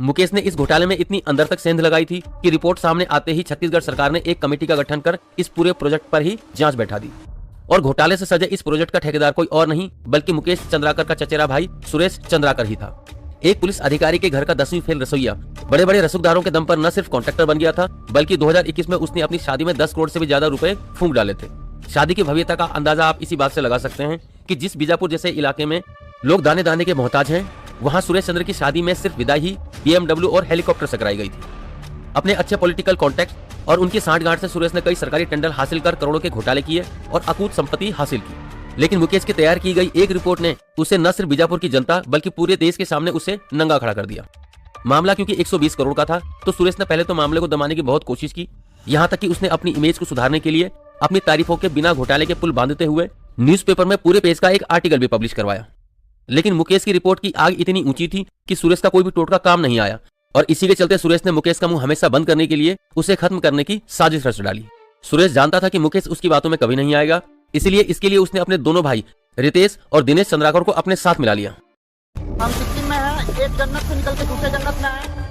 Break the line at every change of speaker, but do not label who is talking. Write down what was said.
मुकेश ने इस घोटाले में इतनी अंदर तक सेंध लगाई थी कि रिपोर्ट सामने आते ही छत्तीसगढ़ सरकार ने एक कमेटी का गठन कर इस पूरे प्रोजेक्ट पर ही जांच बैठा दी। और घोटाले से सजे इस प्रोजेक्ट का ठेकेदार कोई और नहीं बल्कि मुकेश चंद्राकर का चचेरा भाई सुरेश चंद्राकर ही था। एक पुलिस अधिकारी के घर का 10वीं फेल रसोईया बड़े बड़े रसूखदारों के दम पर न सिर्फ कॉन्ट्रैक्टर बन गया था बल्कि 2021 में उसने अपनी शादी में 10 करोड़ से भी ज्यादा रुपए फूंक डाले थे। शादी की भव्यता का अंदाजा आप इसी बात से लगा सकते हैं कि जिस बीजापुर जैसे इलाके में लोग दाने दाने के मोहताज हैं, वहाँ सुरेश चंद्र की शादी में सिर्फ विदाई ही BMW और हेलीकॉप्टर से कराई गई थी। अपने अच्छे पॉलिटिकल कॉन्टैक्ट और उनकी सांठगांठ से सुरेश ने कई सरकारी टेंडर हासिल कर करोड़ों के घोटाले किए और अकूत संपत्ति हासिल की। लेकिन मुकेश की तैयार की गई एक रिपोर्ट ने उसे न सिर्फ बीजापुर की जनता बल्कि पूरे देश के सामने उसे नंगा खड़ा कर दिया। मामला क्योंकि 120 करोड़ का था तो सुरेश ने पहले तो मामले को दबाने की बहुत कोशिश की, यहाँ तक कि उसने अपनी इमेज को सुधारने के लिए अपनी तारीफों के बिना घोटाले के पुल बांधते हुए न्यूज़पेपर में पूरे पेज का एक आर्टिकल भी पब्लिश करवाया। लेकिन मुकेश की रिपोर्ट की आग इतनी ऊंची थी कि सुरेश का कोई भी टोटका काम नहीं आया और इसी के चलते सुरेश ने मुकेश का मुंह हमेशा बंद करने के लिए उसे खत्म करने की साजिश रच डाली। सुरेश जानता था कि मुकेश उसकी बातों में कभी नहीं आएगा, इसलिए इसके लिए उसने अपने दोनों भाई रितेश और दिनेश चंद्राकर को अपने साथ मिला लिया।
हम सिक्किम में हैं, एक जन्नत से निकल के दूसरे जन्नत में आए।